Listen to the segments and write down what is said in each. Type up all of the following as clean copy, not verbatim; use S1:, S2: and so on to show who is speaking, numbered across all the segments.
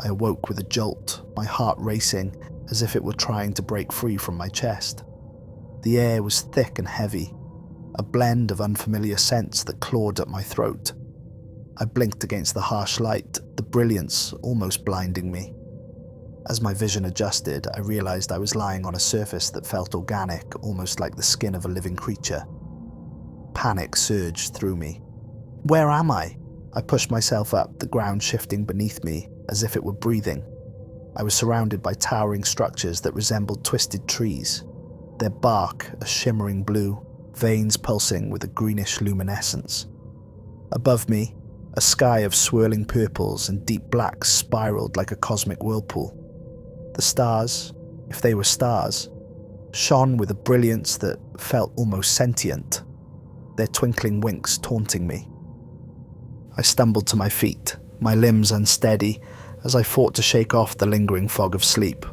S1: I awoke with a jolt, my heart racing as if it were trying to break free from my chest. The air was thick and heavy, a blend of unfamiliar scents that clawed at my throat. I blinked against the harsh light, the brilliance almost blinding me. As my vision adjusted, I realized I was lying on a surface that felt organic, almost like the skin of a living creature. Panic surged through me. Where am I? I pushed myself up, the ground shifting beneath me as if it were breathing. I was surrounded by towering structures that resembled twisted trees, their bark a shimmering blue, veins pulsing with a greenish luminescence. Above me, a sky of swirling purples and deep blacks spiraled like a cosmic whirlpool. The stars, if they were stars, shone with a brilliance that felt almost sentient, their twinkling winks taunting me. I stumbled to my feet, my limbs unsteady, as I fought to shake off the lingering fog of sleep.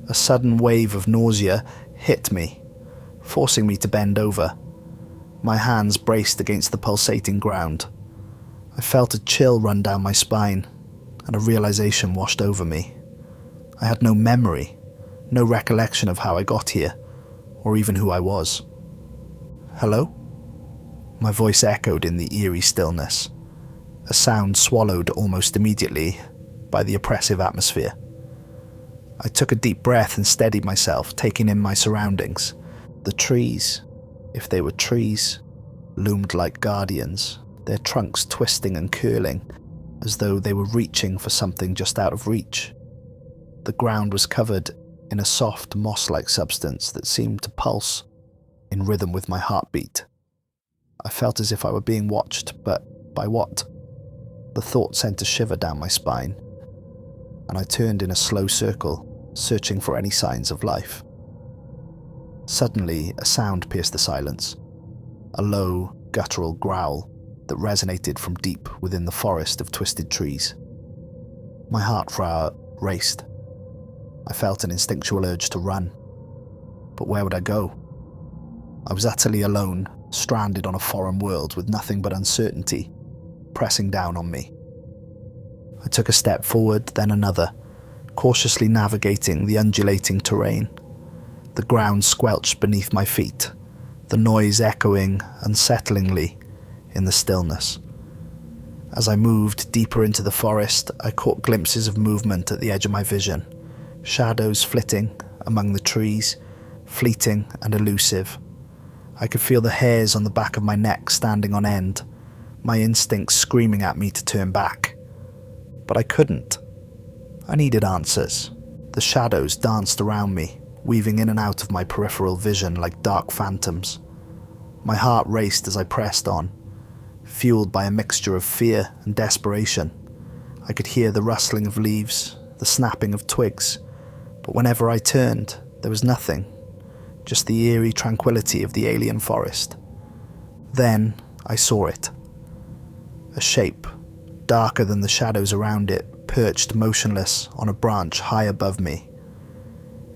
S1: A sudden wave of nausea hit me, forcing me to bend over. My hands braced against the pulsating ground. I felt a chill run down my spine, and a realization washed over me. I had no memory, no recollection of how I got here, or even who I was. Hello? My voice echoed in the eerie stillness, a sound swallowed almost immediately by the oppressive atmosphere. I took a deep breath and steadied myself, taking in my surroundings. The trees, if they were trees, loomed like guardians, their trunks twisting and curling, as though they were reaching for something just out of reach. The ground was covered in a soft, moss-like substance that seemed to pulse in rhythm with my heartbeat. I felt as if I were being watched, but by what? The thought sent a shiver down my spine, and I turned in a slow circle, searching for any signs of life. Suddenly, a sound pierced the silence, a low, guttural growl that resonated from deep within the forest of twisted trees. My heart raced. I felt an instinctual urge to run. But where would I go? I was utterly alone, stranded on a foreign world with nothing but uncertainty pressing down on me. I took a step forward, then another, cautiously navigating the undulating terrain. The ground squelched beneath my feet, the noise echoing unsettlingly in the stillness. As I moved deeper into the forest, I caught glimpses of movement at the edge of my vision. Shadows flitting among the trees, fleeting and elusive. I could feel the hairs on the back of my neck standing on end, my instincts screaming at me to turn back. But I couldn't. I needed answers. The shadows danced around me, weaving in and out of my peripheral vision like dark phantoms. My heart raced as I pressed on, fueled by a mixture of fear and desperation. I could hear the rustling of leaves, the snapping of twigs, but whenever I turned, there was nothing, just the eerie tranquility of the alien forest. Then I saw it. A shape, darker than the shadows around it, perched motionless on a branch high above me.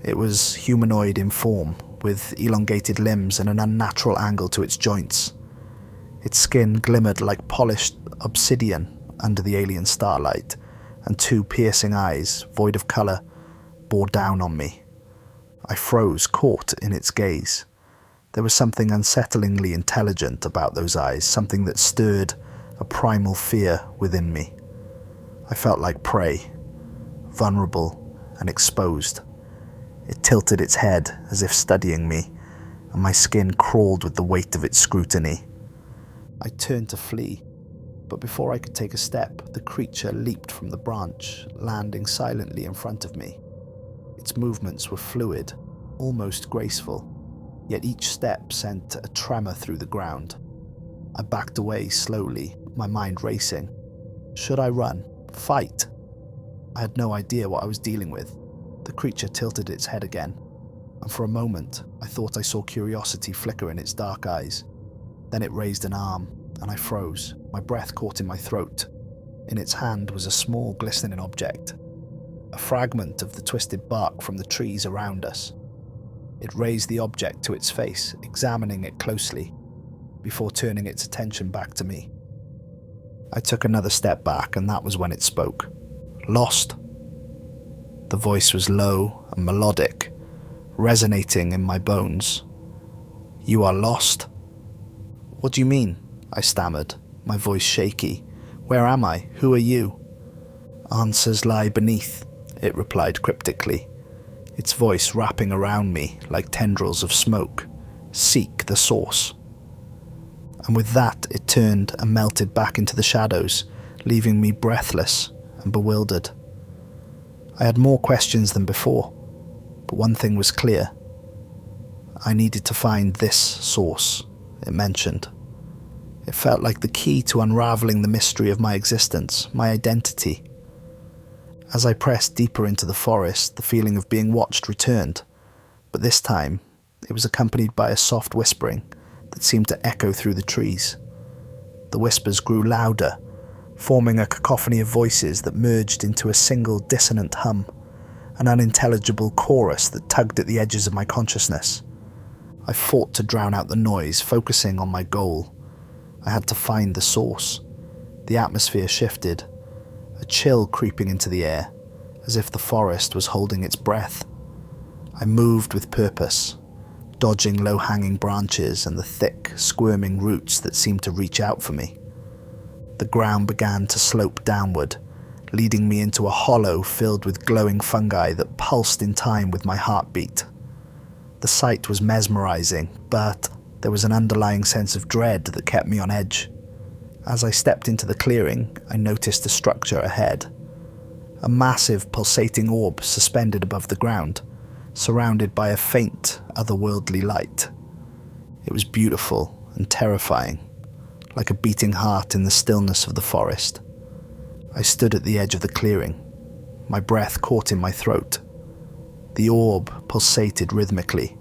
S1: It was humanoid in form, with elongated limbs and an unnatural angle to its joints. Its skin glimmered like polished obsidian under the alien starlight, and two piercing eyes, void of colour, bore down on me. I froze, caught in its gaze. There was something unsettlingly intelligent about those eyes, something that stirred a primal fear within me. I felt like prey, vulnerable and exposed. It tilted its head as if studying me, and my skin crawled with the weight of its scrutiny. I turned to flee, but before I could take a step, the creature leaped from the branch, landing silently in front of me. Its movements were fluid, almost graceful, yet each step sent a tremor through the ground. I backed away slowly, my mind racing. Should I run? Fight? I had no idea what I was dealing with. The creature tilted its head again, and for a moment I thought I saw curiosity flicker in its dark eyes. Then it raised an arm, and I froze, my breath caught in my throat. In its hand was a small, glistening object, a fragment of the twisted bark from the trees around us. It raised the object to its face, examining it closely, before turning its attention back to me. I took another step back, and that was when it spoke. Lost? The voice was low and melodic, resonating in my bones. "You are lost?" "What do you mean?" I stammered, my voice shaky. "Where am I? Who are you?" "Answers lie beneath," it replied cryptically, its voice wrapping around me like tendrils of smoke. "Seek the source." And with that, it turned and melted back into the shadows, leaving me breathless and bewildered. I had more questions than before, but one thing was clear. I needed to find this source it mentioned. It felt like the key to unraveling the mystery of my existence, my identity. As I pressed deeper into the forest, the feeling of being watched returned, but this time it was accompanied by a soft whispering that seemed to echo through the trees. The whispers grew louder, forming a cacophony of voices that merged into a single dissonant hum, an unintelligible chorus that tugged at the edges of my consciousness. I fought to drown out the noise, focusing on my goal. I had to find the source. The atmosphere shifted, a chill creeping into the air, as if the forest was holding its breath. I moved with purpose, dodging low-hanging branches and the thick, squirming roots that seemed to reach out for me. The ground began to slope downward, leading me into a hollow filled with glowing fungi that pulsed in time with my heartbeat. The sight was mesmerizing, but there was an underlying sense of dread that kept me on edge. As I stepped into the clearing, I noticed a structure ahead. A massive pulsating orb suspended above the ground, surrounded by a faint, otherworldly light. It was beautiful and terrifying, like a beating heart in the stillness of the forest. I stood at the edge of the clearing, my breath caught in my throat. The orb pulsated rhythmically,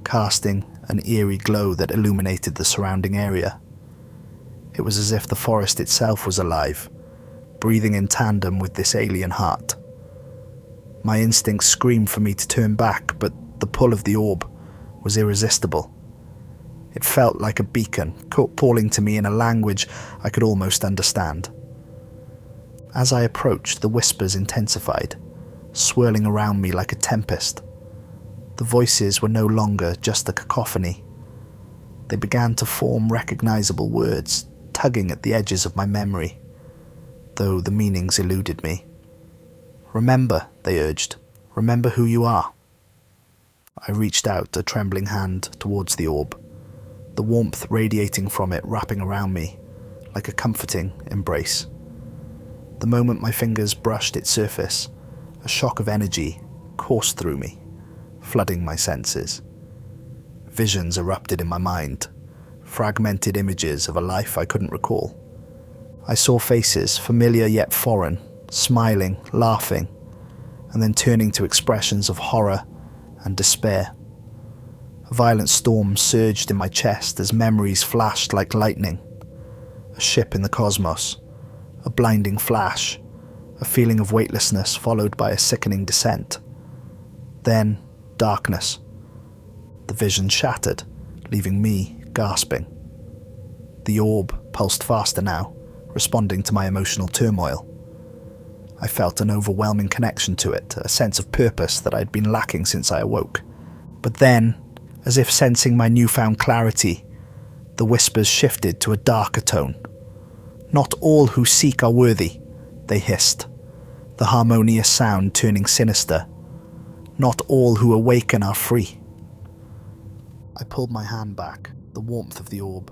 S1: casting an eerie glow that illuminated the surrounding area. It was as if the forest itself was alive, breathing in tandem with this alien heart. My instincts screamed for me to turn back, but the pull of the orb was irresistible. It felt like a beacon, calling to me in a language I could almost understand. As I approached, the whispers intensified, swirling around me like a tempest. The voices were no longer just a cacophony. They began to form recognizable words, tugging at the edges of my memory, though the meanings eluded me. "Remember," they urged. "Remember who you are." I reached out a trembling hand towards the orb, the warmth radiating from it wrapping around me like a comforting embrace. The moment my fingers brushed its surface, a shock of energy coursed through me, flooding my senses. Visions erupted in my mind, fragmented images of a life I couldn't recall. I saw faces, familiar yet foreign, smiling, laughing, and then turning to expressions of horror and despair. A violent storm surged in my chest as memories flashed like lightning. A ship in the cosmos, a blinding flash, a feeling of weightlessness followed by a sickening descent. Then, darkness. The vision shattered, leaving me gasping. The orb pulsed faster now, responding to my emotional turmoil. I felt an overwhelming connection to it, a sense of purpose that I had been lacking since I awoke. But then, as if sensing my newfound clarity, the whispers shifted to a darker tone. "Not all who seek are worthy," they hissed, the harmonious sound turning sinister. "Not all who awaken are free." I pulled my hand back, the warmth of the orb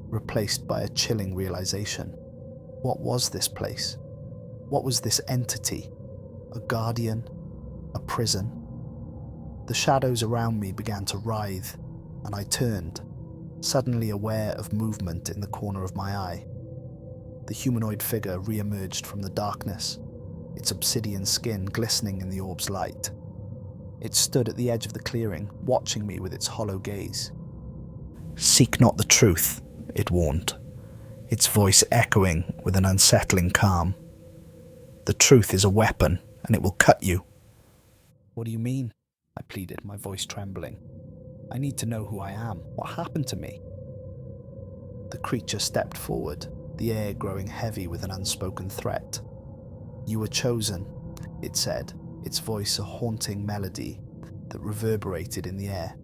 S1: replaced by a chilling realization. What was this place? What was this entity? A guardian? A prison? The shadows around me began to writhe, and I turned, suddenly aware of movement in the corner of my eye. The humanoid figure re-emerged from the darkness, its obsidian skin glistening in the orb's light. It stood at the edge of the clearing, watching me with its hollow gaze. "Seek not the truth," it warned, its voice echoing with an unsettling calm. "The truth is a weapon, and it will cut you." "What do you mean?" I pleaded, my voice trembling. "I need to know who I am. What happened to me?" The creature stepped forward, the air growing heavy with an unspoken threat. "You were chosen," it said, its voice a haunting melody that reverberated in the air.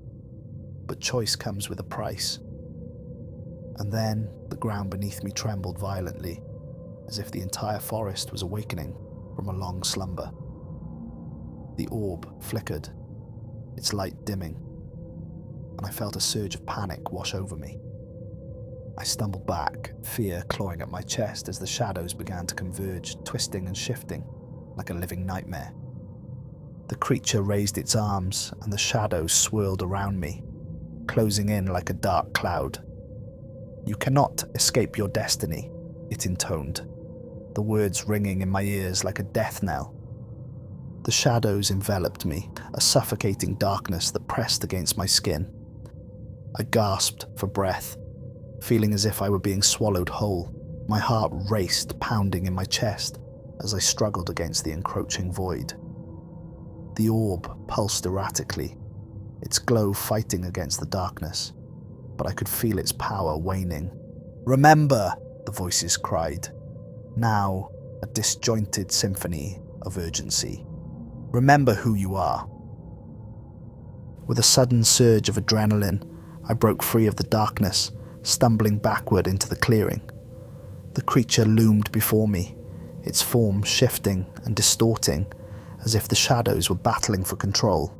S1: But choice comes with a price. And then the ground beneath me trembled violently, as if the entire forest was awakening from a long slumber. The orb flickered, its light dimming, and I felt a surge of panic wash over me. I stumbled back, fear clawing at my chest as the shadows began to converge, twisting and shifting like a living nightmare. The creature raised its arms, and the shadows swirled around me, closing in like a dark cloud. "You cannot escape your destiny," it intoned, the words ringing in my ears like a death knell. The shadows enveloped me, a suffocating darkness that pressed against my skin. I gasped for breath, feeling as if I were being swallowed whole. My heart raced, pounding in my chest as I struggled against the encroaching void. The orb pulsed erratically, its glow fighting against the darkness, but I could feel its power waning. "Remember!" the voices cried, now a disjointed symphony of urgency. "Remember who you are." With a sudden surge of adrenaline, I broke free of the darkness, stumbling backward into the clearing. The creature loomed before me, its form shifting and distorting as if the shadows were battling for control.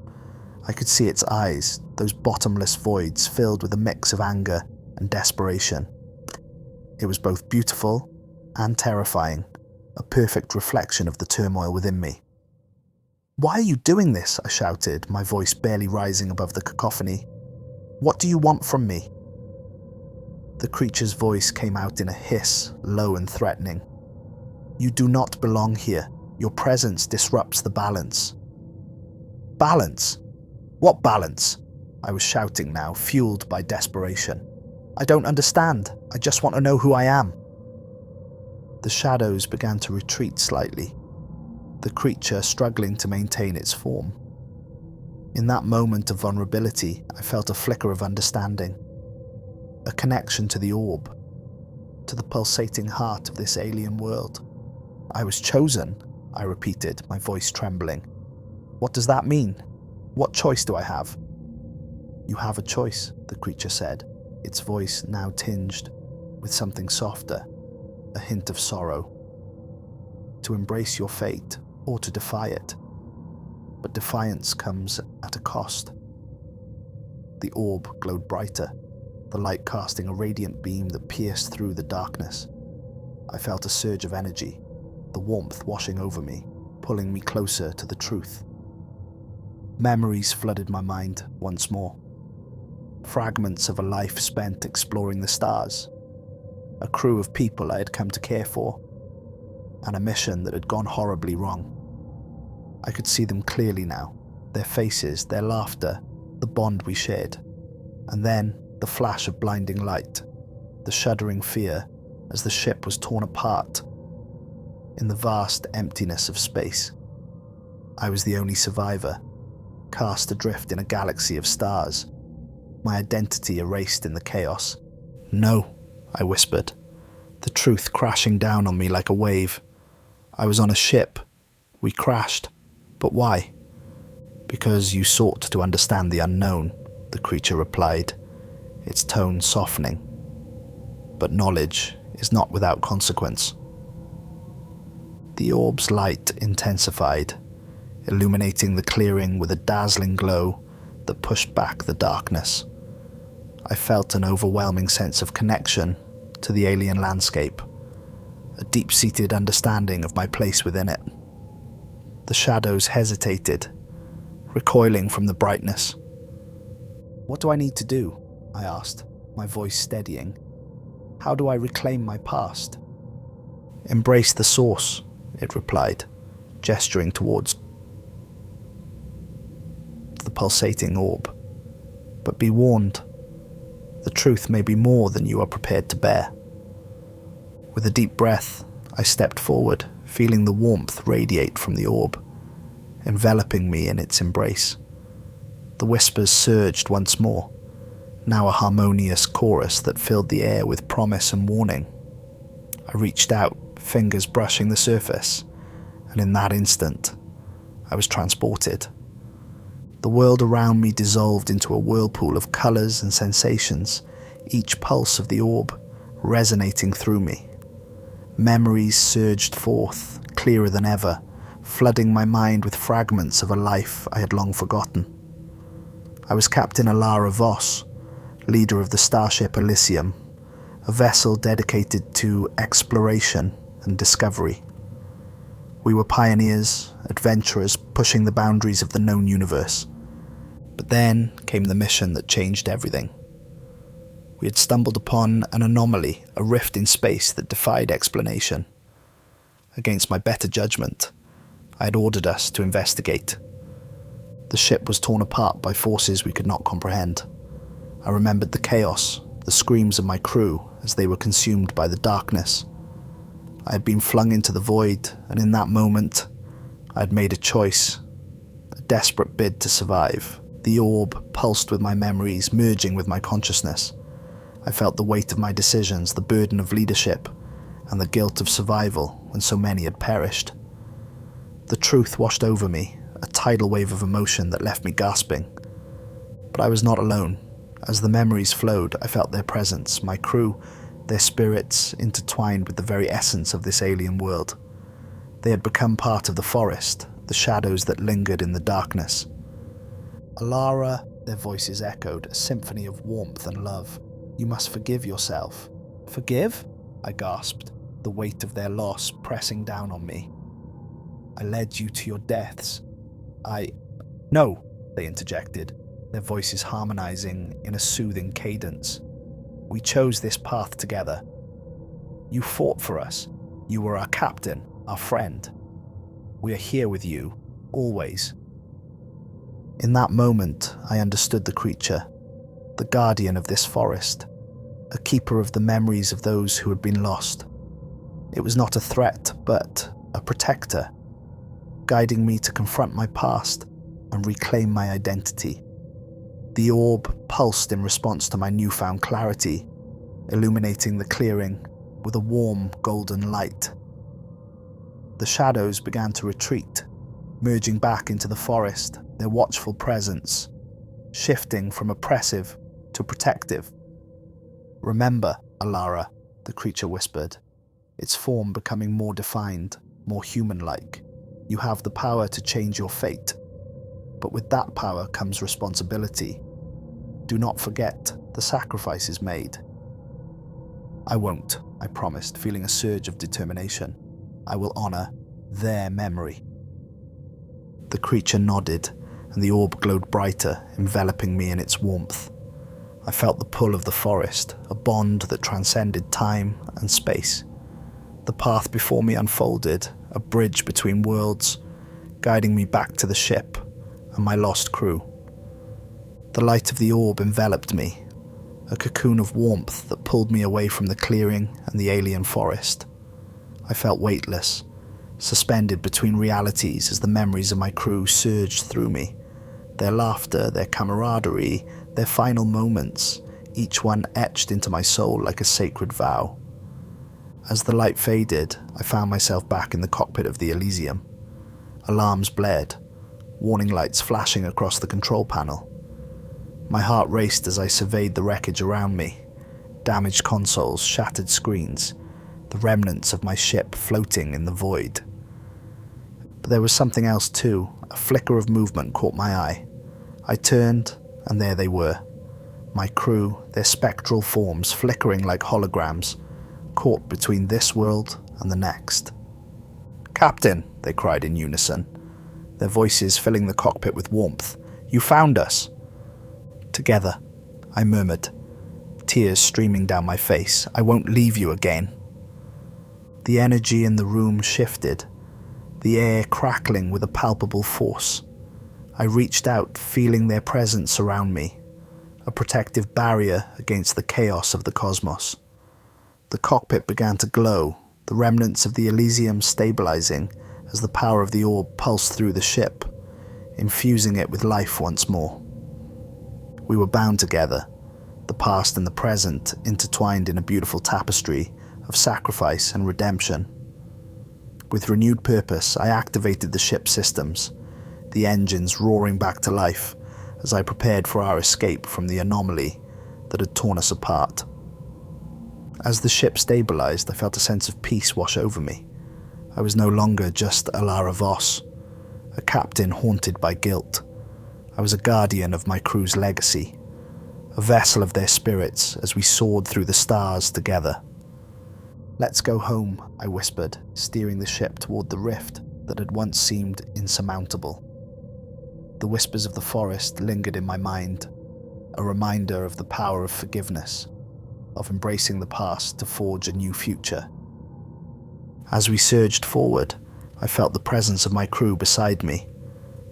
S1: I could see its eyes, those bottomless voids filled with a mix of anger and desperation. It was both beautiful and terrifying, a perfect reflection of the turmoil within me. "Why are you doing this?" I shouted, my voice barely rising above the cacophony. "What do you want from me?" The creature's voice came out in a hiss, low and threatening. "You do not belong here. Your presence disrupts the balance." "Balance? What balance?" I was shouting now, fueled by desperation. "I don't understand. I just want to know who I am." The shadows began to retreat slightly, the creature struggling to maintain its form. In that moment of vulnerability, I felt a flicker of understanding, a connection to the orb, to the pulsating heart of this alien world. "I was chosen," I repeated, my voice trembling. "What does that mean? What choice do I have?" "You have a choice," the creature said, its voice now tinged with something softer, a hint of sorrow. "To embrace your fate or to defy it. But defiance comes at a cost." The orb glowed brighter, the light casting a radiant beam that pierced through the darkness. I felt a surge of energy, the warmth washing over me, pulling me closer to the truth. Memories flooded my mind once more. Fragments of a life spent exploring the stars, a crew of people I had come to care for, and a mission that had gone horribly wrong. I could see them clearly now, their faces, their laughter, the bond we shared. And then the flash of blinding light, the shuddering fear as the ship was torn apart in the vast emptiness of space. I was the only survivor, cast adrift in a galaxy of stars, my identity erased in the chaos. "No," I whispered, the truth crashing down on me like a wave. "I was on a ship. We crashed. But why?" "Because you sought to understand the unknown," the creature replied, its tone softening. "But knowledge is not without consequence." The orb's light intensified, illuminating the clearing with a dazzling glow that pushed back the darkness. I felt an overwhelming sense of connection to the alien landscape, a deep-seated understanding of my place within it. The shadows hesitated, recoiling from the brightness. "What do I need to do?" I asked, my voice steadying. "How do I reclaim my past?" "Embrace the source," it replied, gesturing towards the pulsating orb. "But be warned, the truth may be more than you are prepared to bear." With a deep breath, I stepped forward, feeling the warmth radiate from the orb, enveloping me in its embrace. The whispers surged once more, now a harmonious chorus that filled the air with promise and warning. I reached out, fingers brushing the surface, and in that instant, I was transported. The world around me dissolved into a whirlpool of colours and sensations, each pulse of the orb resonating through me. Memories surged forth, clearer than ever, flooding my mind with fragments of a life I had long forgotten. I was Captain Alara Voss, leader of the starship Elysium, a vessel dedicated to exploration and discovery. We were pioneers, adventurers pushing the boundaries of the known universe. But then came the mission that changed everything. We had stumbled upon an anomaly, a rift in space that defied explanation. Against my better judgment, I had ordered us to investigate. The ship was torn apart by forces we could not comprehend. I remembered the chaos, the screams of my crew as they were consumed by the darkness. I had been flung into the void, and in that moment, I had made a choice, a desperate bid to survive. The orb pulsed with my memories, merging with my consciousness. I felt the weight of my decisions, the burden of leadership, and the guilt of survival when so many had perished. The truth washed over me, a tidal wave of emotion that left me gasping. But I was not alone. As the memories flowed, I felt their presence, my crew, their spirits intertwined with the very essence of this alien world. They had become part of the forest, the shadows that lingered in the darkness. Alara, their voices echoed, a symphony of warmth and love. You must forgive yourself. Forgive? I gasped, the weight of their loss pressing down on me. I led you to your deaths. No, they interjected, their voices harmonizing in a soothing cadence. We chose this path together. You fought for us. You were our captain, our friend. We are here with you, always. In that moment, I understood the creature, the guardian of this forest, a keeper of the memories of those who had been lost. It was not a threat, but a protector, guiding me to confront my past and reclaim my identity. The orb pulsed in response to my newfound clarity, illuminating the clearing with a warm golden light. The shadows began to retreat, merging back into the forest, their watchful presence shifting from oppressive to protective. Remember, Alara, the creature whispered, its form becoming more defined, more human-like. You have the power to change your fate, but with that power comes responsibility. Do not forget the sacrifices made. I won't, I promised, feeling a surge of determination. I will honor their memory. The creature nodded, and the orb glowed brighter, enveloping me in its warmth. I felt the pull of the forest, a bond that transcended time and space. The path before me unfolded, a bridge between worlds, guiding me back to the ship and my lost crew. The light of the orb enveloped me, a cocoon of warmth that pulled me away from the clearing and the alien forest. I felt weightless, suspended between realities as the memories of my crew surged through me. Their laughter, their camaraderie, their final moments, each one etched into my soul like a sacred vow. As the light faded, I found myself back in the cockpit of the Elysium. Alarms blared, warning lights flashing across the control panel. My heart raced as I surveyed the wreckage around me. Damaged consoles, shattered screens, the remnants of my ship floating in the void. But there was something else too. A flicker of movement caught my eye. I turned, and there they were. My crew, their spectral forms flickering like holograms, caught between this world and the next. "Captain," they cried in unison, their voices filling the cockpit with warmth. "You found us." "Together," I murmured, tears streaming down my face. "I won't leave you again." The energy in the room shifted, the air crackling with a palpable force. I reached out, feeling their presence surround me, a protective barrier against the chaos of the cosmos. The cockpit began to glow, the remnants of the Elysium stabilizing as the power of the orb pulsed through the ship, infusing it with life once more. We were bound together, the past and the present intertwined in a beautiful tapestry of sacrifice and redemption. With renewed purpose, I activated the ship's systems, the engines roaring back to life as I prepared for our escape from the anomaly that had torn us apart. As the ship stabilized, I felt a sense of peace wash over me. I was no longer just Alara Voss, a captain haunted by guilt. I was a guardian of my crew's legacy, a vessel of their spirits as we soared through the stars together. "Let's go home," I whispered, steering the ship toward the rift that had once seemed insurmountable. The whispers of the forest lingered in my mind, a reminder of the power of forgiveness, of embracing the past to forge a new future. As we surged forward, I felt the presence of my crew beside me,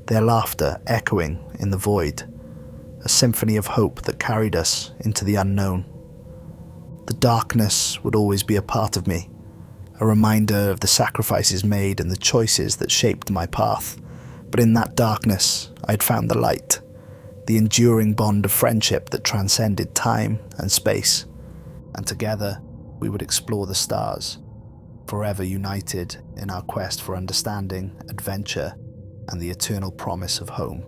S1: their laughter echoing in the void, a symphony of hope that carried us into the unknown. The darkness would always be a part of me, a reminder of the sacrifices made and the choices that shaped my path. But in that darkness, I had found the light, the enduring bond of friendship that transcended time and space, and together we would explore the stars, forever united in our quest for understanding, adventure, and the eternal promise of home.